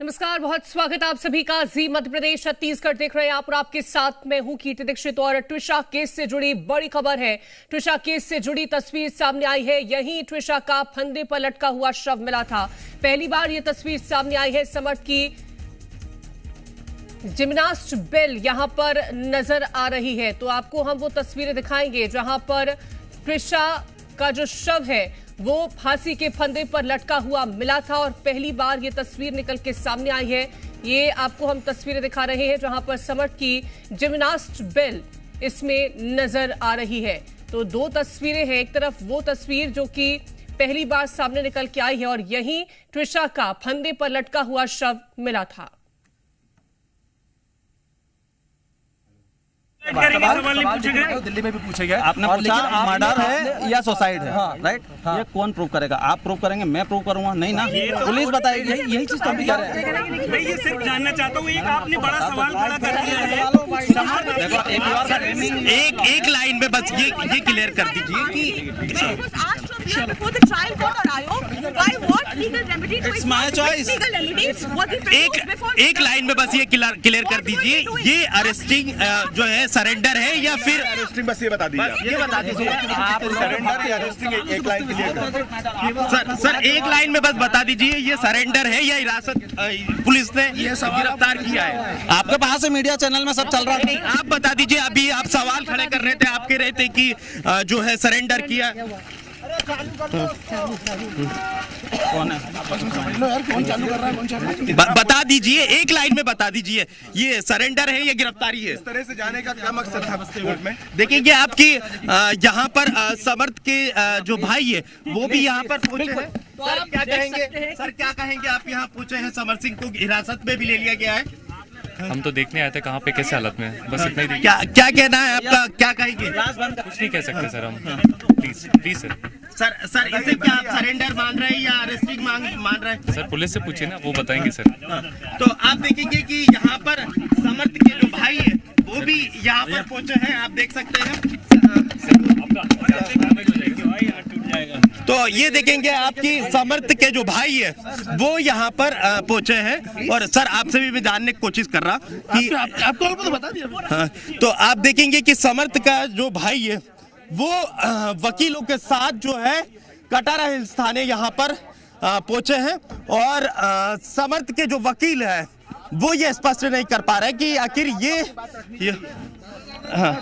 नमस्कार, बहुत स्वागत आप सभी का। जी मध्य प्रदेश छत्तीसगढ़ देख रहे हैं आप और आपके साथ मैं हूं कीर्ति दीक्षित। और ट्विशा केस से जुड़ी बड़ी खबर है। ट्विशा केस से जुड़ी तस्वीर सामने आई है। यहीं ट्विशा का फंदे पर लटका हुआ शव मिला था। पहली बार यह तस्वीर सामने आई है। समर्थ की जिम्नास्ट बेल यहां पर नजर आ रही है, तो आपको हम वो तस्वीरें दिखाएंगे जहां पर ट्विशा का जो शव है वो फांसी के फंदे पर लटका हुआ मिला था। और पहली बार ये तस्वीर निकल के सामने आई है। ये आपको हम तस्वीरें दिखा रहे हैं जहां पर समर्थ की जिम्नास्ट बेल इसमें नजर आ रही है। तो दो तस्वीरें हैं, एक तरफ वो तस्वीर जो कि पहली बार सामने निकल के आई है और यहीं ट्विशा का फंदे पर लटका हुआ शव मिला था। सवाल नहीं पूछे गए, दिल्ली में भी पूछे गए। आपने पूछा मर्डर है या सुसाइड है, राइट? ये कौन प्रूव करेगा? आप प्रूव करेंगे, मैं प्रूव करूंगा? नहीं ना, पुलिस बताएगी। यही चीज तो हम कह रहे हैं। मैं ये सिर्फ जानना चाहता हूँ, एक आपने बड़ा सवाल खड़ा कर दिया है। एक लाइन में बस ये क्लियर कर दीजिए कि एक लाइन में बस ये क्लियर कर दीजिए, ये अरेस्टिंग जो है सरेंडर है या फिर अरेस्टिंग? बस ये बता दीजिए, ये बता दीजिए आप सरेंडर या अरेस्टिंग एक लाइन क्लियर सर एक लाइन में बस बता दीजिए, ये सरेंडर है या हिरासत पुलिस ने गिरफ्तार किया है? आपके पास से मीडिया चैनल में सब चल रहा है। आप बता दीजिए। अभी आप सवाल खड़े कर रहे थे, आप कह रहे थे कि जो है सरेंडर किया। कौन है? कौन चालू कर रहा है, कौन चालू? बता दीजिए, एक लाइन में बता दीजिए, ये सरेंडर है या गिरफ्तारी है? इस तरह से जाने का क्या मकसद था कोर्ट में? देखिए आपकी यहाँ पर समर्थ के जो भाई है वो भी यहाँ पर पहुंचे हैं। सर क्या कहेंगे, सर क्या कहेंगे? आप यहाँ पहुंचे हैं, समर्थ सिंह को हिरासत में भी ले लिया गया है। हम तो देखने आए थे कहाँ पे कैसे हालत में, बस इतना ही। क्या कहना है आपका, क्या कहेंगे? कुछ नहीं कह सकते सर हम। प्लीज सर इसे क्या आप सरेंडर मान रहे हैं या अरेस्टिंग मान रहे हैं? सर पुलिस से पूछिए ना, वो बताएंगे सर। तो आप देखेंगे कि यहाँ पर समर्थ के जो भाई है वो भी यहाँ पर पहुंचे हैं, आप देख सकते हैं। तो ये देखेंगे आपकी समर्थ के जो भाई है वो यहाँ पर पहुंचे हैं। और सर आपसे भी मैं जानने की कोशिश कर रहा कि आपको तो बता दिया। हाँ, तो आप देखेंगे कि समर्थ का जो भाई है वो वकीलों के साथ जो है कटारा हिल्स थाने यहाँ पर पहुंचे हैं। और समर्थ के जो वकील है वो ये स्पष्ट नहीं कर पा रहे कि आखिर ये हाँ।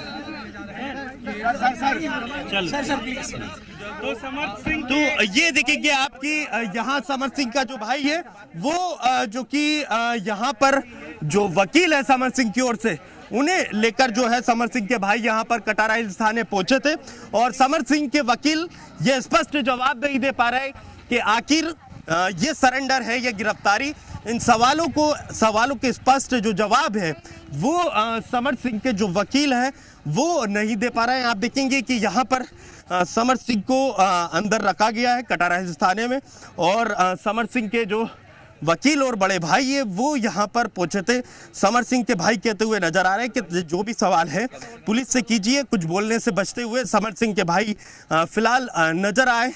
तो समर्थ सिंह, तो ये देखेंगे आपकी यहाँ समर्थ सिंह का जो भाई है वो जो कि यहाँ पर जो वकील है समर्थ सिंह की ओर से, उन्हें लेकर जो है समर्थ सिंह के भाई यहाँ पर कटारा हिल्स थाने पहुंचे थे। और समर्थ सिंह के वकील ये स्पष्ट जवाब नहीं दे पा रहे कि आखिर ये सरेंडर है या गिरफ्तारी। इन सवालों के स्पष्ट जो जवाब है वो समर्थ सिंह के जो वकील हैं वो नहीं दे पा रहे हैं। आप देखेंगे कि यहाँ पर समर्थ सिंह को अंदर रखा गया है कटारा हिल्स थाने में। और समर्थ सिंह के जो वकील और बड़े भाई है वो यहाँ पर पहुंचे थे। समर्थ सिंह के भाई कहते हुए नजर आ रहे हैं कि जो भी सवाल है पुलिस से कीजिए। कुछ बोलने से बचते हुए समर्थ सिंह के भाई फिलहाल नजर आए।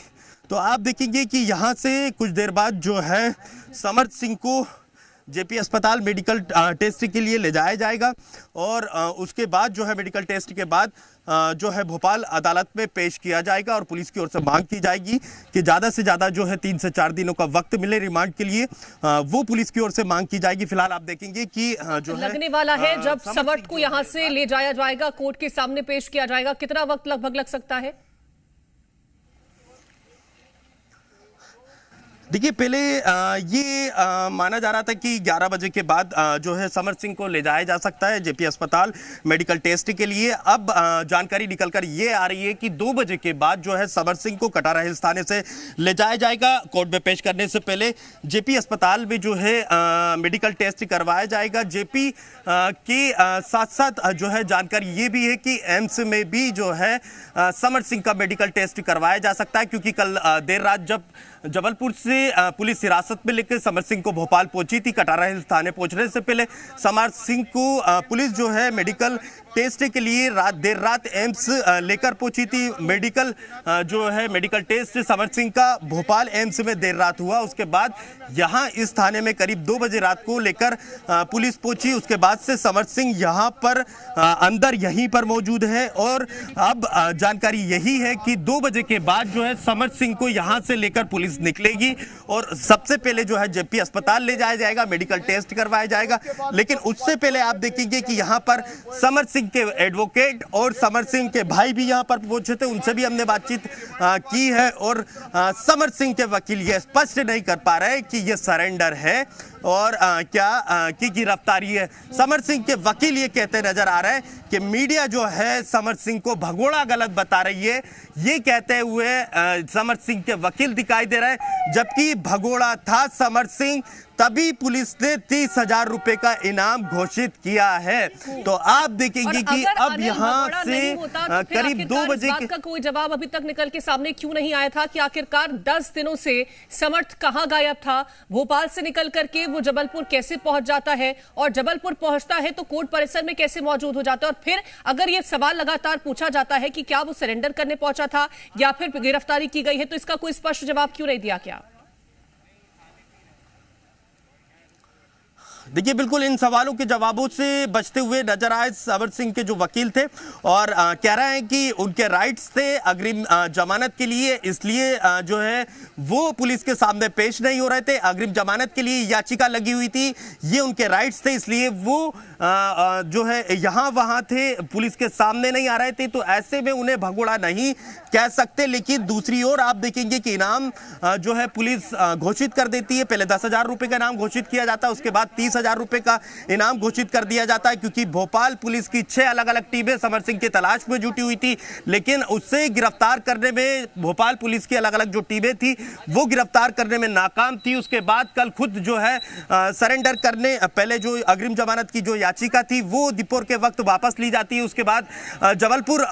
तो आप देखेंगे कि यहाँ से कुछ देर बाद जो है समर्थ सिंह को जेपी अस्पताल मेडिकल टेस्ट के लिए ले जाया जाएगा। और उसके बाद जो है मेडिकल टेस्ट के बाद जो है भोपाल अदालत में पेश किया जाएगा। और पुलिस की ओर से मांग की जाएगी कि ज़्यादा से ज़्यादा जो है 3 से 4 दिनों का वक्त मिले रिमांड के लिए, वो पुलिस की ओर से मांग की जाएगी। फिलहाल आप देखेंगे कि जो लगने वाला है जब समर्थ को यहाँ से ले जाया जाएगा, कोर्ट के सामने पेश किया जाएगा, कितना वक्त लगभग लग सकता है? देखिए पहले ये माना जा रहा था कि 11 बजे के बाद जो है समर्थ सिंह को ले जाया जा सकता है जेपी अस्पताल मेडिकल टेस्ट के लिए। अब जानकारी निकलकर ये आ रही है कि 2 बजे के बाद जो है समर्थ सिंह को कटारा हिल्स थाने से ले जाया जाएगा। कोर्ट में पेश करने से पहले जेपी अस्पताल में जो है मेडिकल टेस्ट करवाया जाएगा। जेपी के साथ साथ जो है जानकारी ये भी है कि एम्स में भी जो है समर्थ सिंह का मेडिकल टेस्ट करवाया जा सकता है, क्योंकि कल देर रात जब जबलपुर से पुलिस हिरासत में लेकर समर्थ सिंह को भोपाल पहुंची थी, कटारा हिल्स थाने पहुंचने से पहले समर्थ सिंह को पुलिस जो है मेडिकल टेस्ट के लिए देर रात एम्स लेकर पहुंची थी। मेडिकल जो है मेडिकल टेस्ट समर सिंह का भोपाल एम्स में देर रात हुआ। उसके बाद यहां इस थाने में करीब 2 बजे रात को लेकर पुलिस पहुंची। उसके बाद से समर सिंह यहां पर अंदर यहीं पर मौजूद है और अब जानकारी यही है कि 2 बजे के बाद जो है समर सिंह को यहां से लेकर पुलिस निकलेगी और सबसे पहले जो है जेपी अस्पताल ले जाया जाएगा, मेडिकल टेस्ट करवाया जाएगा। लेकिन उससे पहले आप देखेंगे कि यहां पर समर सिंह के एडवोकेट और समर सिंह के भाई भी यहां पर पहुंचे थे, उनसे भी हमने बातचीत की है और समर सिंह के वकील ये स्पष्ट नहीं कर पा रहे कि ये सरेंडर है और क्या की गिरफ्तारी है। समर सिंह के वकील ये कहते नजर आ रहे हैं कि मीडिया जो है समर सिंह को भगोड़ा गलत बता रही है। ये कहते हुए समर सिंह के वकील दिखाई दे रहे हैं, जबकि भगोड़ा था समर सिंह तभी पुलिस ने 30,000 रुपए का इनाम घोषित किया है। तो आप देखेंगे कि अब यहां से करीब 2 बजे का कोई जवाब अभी तक निकल के सामने क्यों नहीं आया था कि आखिरकार 10 दिनों से समर्थ कहां गायब था, भोपाल से निकल करके वो जबलपुर कैसे पहुंच जाता है और जबलपुर पहुंचता है तो कोर्ट परिसर में कैसे मौजूद हो जाता है। और फिर अगर ये सवाल लगातार पूछा जाता है कि क्या वो सरेंडर करने पहुंचा था या फिर गिरफ्तारी की गई है, तो इसका कोई स्पष्ट जवाब क्यों नहीं दिया गया? देखिए, बिल्कुल इन सवालों के जवाबों से बचते हुए नजर आए समर सिंह के जो वकील थे और कह रहे हैं कि उनके राइट्स थे अग्रिम जमानत के लिए, इसलिए जो है वो पुलिस के सामने पेश नहीं हो रहे थे। अग्रिम जमानत के लिए याचिका लगी हुई थी, ये उनके राइट्स थे, इसलिए वो जो है यहाँ वहाँ थे, पुलिस के सामने नहीं आ रहे थे। तो ऐसे में उन्हें भगोड़ा नहीं कह सकते। लेकिन दूसरी ओर आप देखेंगे कि इनाम जो है पुलिस घोषित कर देती है। पहले 10,000 रुपए का इनाम घोषित किया जाता है, उसके बाद 30,000 रुपए का इनाम घोषित कर दिया जाता है, क्योंकि भोपाल पुलिस की 6 अलग अलग टीमें समर सिंह की तलाश में जुटी हुई थी। लेकिन उससे गिरफ्तार करने में भोपाल पुलिस की अलग अलग जो टीमें थी वो गिरफ्तार करने में नाकाम थी। उसके बाद कल खुद जो है सरेंडर करने पहले जो अग्रिम जमानत की जो याचिका थी वो दोपहर के वक्त वापस ली जाती है। उसके बाद जबलपुर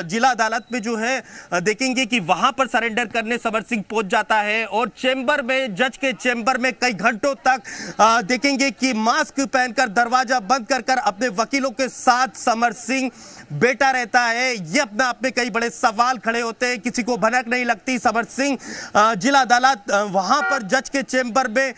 जिला अदालत में जो है देखेंगे कि वहां पर सरेंडर करने समर सिंह पहुंच जाता है और चेंबर में, जज के चेंबर में कई घंटों तक देखेंगे कि मास्क पहनकर दरवाजा बंद कर अपने वकीलों के साथ समर सिंह बैठा रहता है। ये अपने आप में कई बड़े सवाल खड़े होते हैं, किसी को भनक नहीं लगती। समर सिंह जिला अदालत वहां पर जज के चेंबर में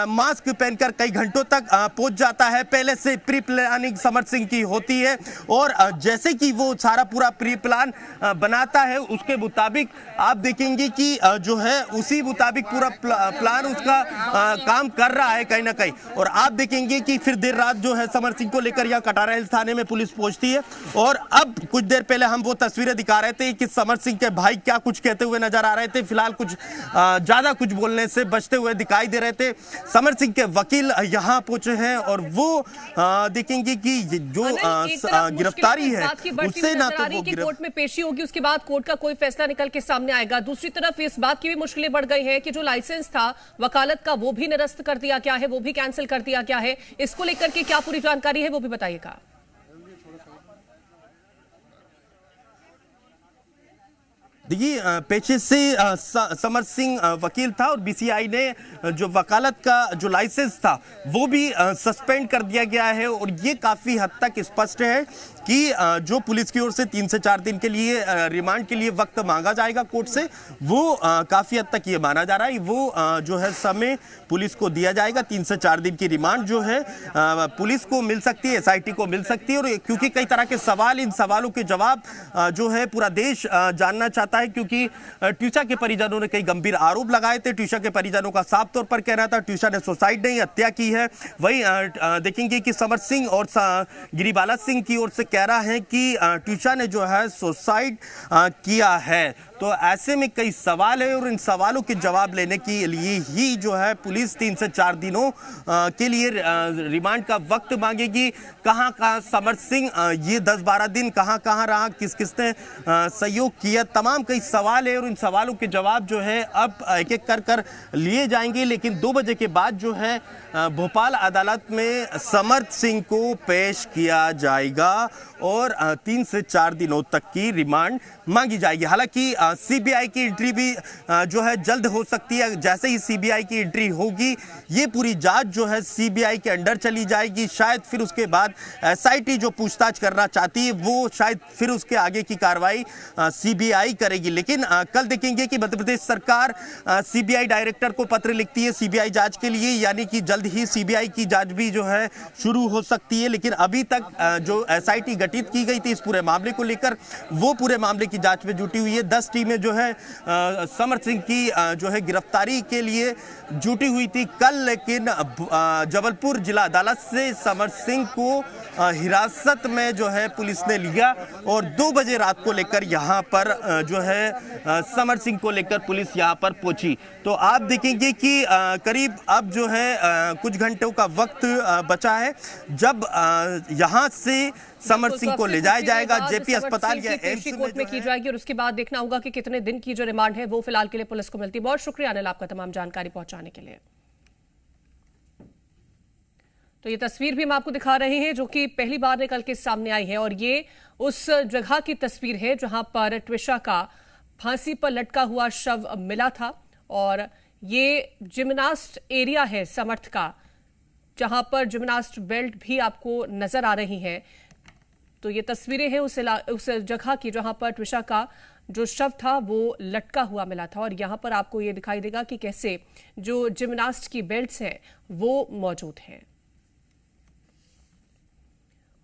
मास्क पहनकर कई घंटों तक पहुंच जाता है। पहले से प्री प्लानिंग समर सिंह की होती है और जैसे कि वो सारा पूरा प्री प्लान बनाता है उसके मुताबिक आप देखेंगे कि जो है उसी मुताबिक पूरा प्लान उसका काम कर रहा है कहीं ना कहीं। और आप देखेंगे कि फिर देर रात जो है समर सिंह को लेकर यहाँ कटारा हिल्स थाने में पुलिस पहुंचती है और अब कुछ देर पहले हम वो तस्वीरें दिखा रहे थे कि समर सिंह के भाई क्या कुछ कहते हुए नजर आ रहे थे। फिलहाल कुछ ज्यादा कुछ बोलने से बचते हुए दिखाई दे रहे थे। समर सिंह के वकील यहाँ पहुंचे हैं और वो देखेंगे कि जो गिरफ्तारी है उससे ना तो वो कोर्ट में पेशी होगी, उसके बाद कोर्ट का कोई फैसला निकल के सामने आएगा। दूसरी तरफ इस बात की भी मुश्किलें बढ़ गई है कि जो लाइसेंस था वकालत का वो भी निरस्त कर दिया गया है, वो भी कैंसिल कर दिया गया है। इसको लेकर के क्या पूरी जानकारी है वो भी बताइएगा। देखिए, पेशे से समर सिंह वकील था और बीसीआई ने जो वकालत का जो लाइसेंस था वो भी सस्पेंड कर दिया गया है। और ये काफ़ी हद तक स्पष्ट है कि जो पुलिस की ओर से 3 से 4 दिन के लिए रिमांड के लिए वक्त मांगा जाएगा कोर्ट से, वो काफ़ी हद तक ये माना जा रहा है वो जो है समय पुलिस को दिया जाएगा। 3 से 4 दिन की रिमांड जो है पुलिस को मिल सकती है, एसआईटी को मिल सकती है। और क्योंकि कई तरह के सवाल, इन सवालों के जवाब जो है पूरा देश जानना चाहता है, क्योंकि ट्यूशा के परिजनों ने कई गंभीर आरोप लगाए थे। ट्यूशा के परिजनों का साफ तौर पर कहना था ट्यूशा ने सुसाइड नहीं, हत्या की है। वही देखेंगे कि समर सिंह और गिरिबाला सिंह की ओर से कह रहा है कि ट्यूशा ने जो है सुसाइड किया है। तो ऐसे में कई सवाल है और इन सवालों के जवाब लेने के लिए ही जो है पुलिस 3 से 4 दिनों के लिए रिमांड का वक्त मांगेगी। कहां कहां समर सिंह ये 10-12 दिन कहां कहां रहा, किस किसने सहयोग किया, तमाम कई सवाल है और इन सवालों के जवाब जो है अब एक एक कर लिए जाएंगे। लेकिन 2 बजे के बाद जो है भोपाल अदालत में समर सिंह को पेश किया जाएगा और 3 से 4 दिनों तक की रिमांड मांगी जाएगी। हालांकि सीबीआई की एंट्री भी जो है जल्द हो सकती है। जैसे ही सीबीआई की एंट्री होगी, ये पूरी जांच जो है सीबीआई के अंडर चली जाएगी। शायद फिर उसके बाद एसआईटी जो पूछताछ करना चाहती है वो शायद फिर उसके आगे की कार्रवाई सीबीआई करेगी। लेकिन कल देखेंगे कि मध्य प्रदेश सरकार सीबीआई डायरेक्टर को पत्र लिखती है सीबीआई जांच के लिए, यानी कि जल्द ही सीबीआई की जांच भी जो है शुरू हो सकती है। लेकिन अभी तक जो एसआईटी गठित की गई थी इस पूरे मामले को लेकर, वो पूरे मामले की जांच में जुटी हुई है। 10 टीमें जो है समर सिंह की जो है गिरफ्तारी के लिए जुटी हुई थी कल, लेकिन जबलपुर जिला अदालत से समर सिंह को हिरासत में जो है पुलिस ने लिया और 2 बजे रात को लेकर यहाँ पर जो है समर सिंह को लेकर पुलिस यहाँ पर पहुंची। तो आप देखेंगे कि करीब अब जो है कुछ घंटों का वक्त बचा है जब यहाँ से समर सिंह को ले जाया जाएगा जेपी अस्पताल या एम्स कोर्ट में की जाएगी और उसके बाद देखना होगा कि कितने दिन की जो रिमांड है वो फिलहाल के लिए पुलिस को मिलती है। बहुत शुक्रिया अनिल आपका तमाम जानकारी पहुंचाने के लिए। तो ये तस्वीर भी हम आपको दिखा रहे हैं जो कि पहली बार निकल के सामने आई है और ये उस जगह की तस्वीर है जहां पर ट्विशा का फांसी पर लटका हुआ शव मिला था और ये जिम्नास्ट एरिया है समर्थ का, जहां पर जिम्नास्ट बेल्ट भी आपको नजर आ रही हैं। तो ये तस्वीरें हैं उस जगह की जहां पर ट्विशा का जो शव था वो लटका हुआ मिला था और यहां पर आपको ये दिखाई देगा कि कैसे जो जिम्नास्ट की बेल्ट्स हैं वो मौजूद हैं।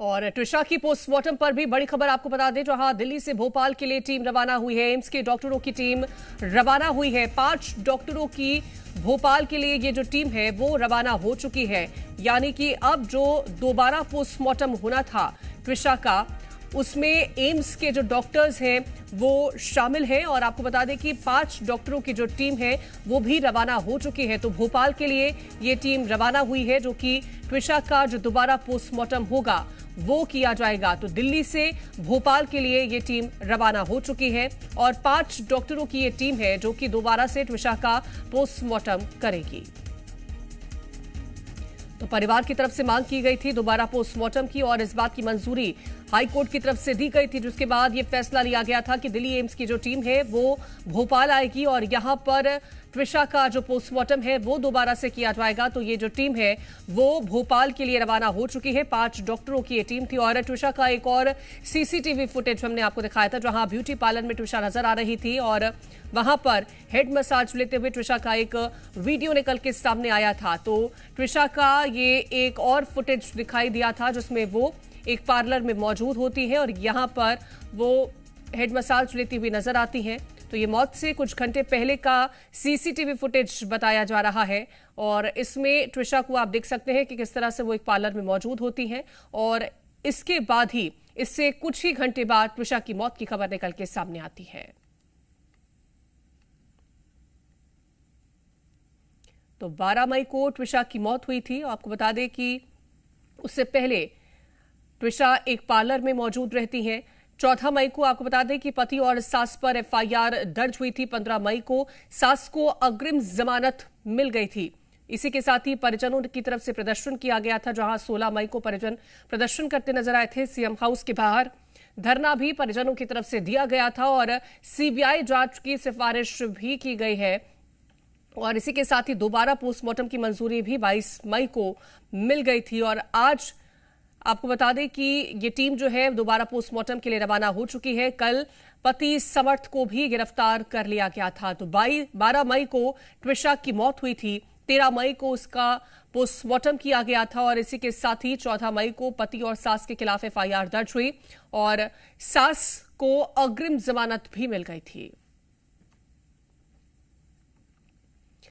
और ट्विशा की पोस्टमार्टम पर भी बड़ी खबर आपको बता दें, जहां दिल्ली से भोपाल के लिए टीम रवाना हुई है। एम्स के डॉक्टरों की टीम रवाना हुई है। 5 डॉक्टरों की भोपाल के लिए ये जो टीम है वो रवाना हो चुकी है, यानी कि अब जो दोबारा पोस्टमार्टम होना था ट्विशा का, उसमें एम्स के जो डॉक्टर्स हैं वो शामिल हैं। और आपको बता दें कि 5 डॉक्टरों की जो टीम है वो भी रवाना हो चुकी है। तो भोपाल के लिए ये टीम रवाना हुई है जो कि ट्विशा का जो दोबारा पोस्टमार्टम होगा वो किया जाएगा। तो दिल्ली से भोपाल के लिए ये टीम रवाना हो चुकी है और 5 डॉक्टरों की ये टीम है जो कि दोबारा से ट्विशा का पोस्टमार्टम करेगी। तो परिवार की तरफ से मांग की गई थी दोबारा पोस्टमार्टम की और इस बात की मंजूरी हाई कोर्ट की तरफ से दी गई थी, जिसके बाद ये फैसला लिया गया था कि दिल्ली एम्स की जो टीम है वो भोपाल आएगी और यहां पर ट्विशा का जो पोस्टमार्टम है वो दोबारा से किया जाएगा। तो ये जो टीम है वो भोपाल के लिए रवाना हो चुकी है। 5 डॉक्टरों की ये टीम थी और ट्विशा का एक और सीसीटीवी फुटेज हमने आपको दिखाया था जहां ब्यूटी पार्लर में ट्विशा नजर आ रही थी और वहां पर हेड मसाज लेते हुए ट्विशा का एक वीडियो निकल के सामने आया था। तो ट्विशा का ये एक और फुटेज दिखाई दिया था जिसमें वो एक पार्लर में मौजूद होती है और यहां पर वो हेड मसाज लेती हुई नजर आती हैं। तो ये मौत से कुछ घंटे पहले का सीसीटीवी फुटेज बताया जा रहा है और इसमें ट्विशा को आप देख सकते हैं कि किस तरह से वो एक पार्लर में मौजूद होती हैं और इसके बाद ही इससे कुछ ही घंटे बाद ट्विशा की मौत की खबर निकल के सामने आती है। तो 12 मई को ट्विशा की मौत हुई थी। आपको बता दें कि उससे पहले ट्विशा एक पार्लर में मौजूद रहती हैं। 14 मई को आपको बता दें कि पति और सास पर एफआईआर दर्ज हुई थी। 15 मई को सास को अग्रिम जमानत मिल गई थी। इसी के साथ ही परिजनों की तरफ से प्रदर्शन किया गया था, जहां 16 मई को परिजन प्रदर्शन करते नजर आए थे। सीएम हाउस के बाहर धरना भी परिजनों की तरफ से दिया गया था और सीबीआई जांच की सिफारिश भी की गई है। और इसी के साथ ही दोबारा पोस्टमार्टम की मंजूरी भी 22 मई को मिल गई थी और आज आपको बता दें कि ये टीम जो है दोबारा पोस्टमार्टम के लिए रवाना हो चुकी है। कल पति समर्थ को भी गिरफ्तार कर लिया गया था। तो 12 मई को ट्विशा की मौत हुई थी। 13 मई को उसका पोस्टमार्टम किया गया था और इसी के साथ ही 14 मई को पति और सास के खिलाफ एफआईआर दर्ज हुई और सास को अग्रिम जमानत भी मिल गई थी।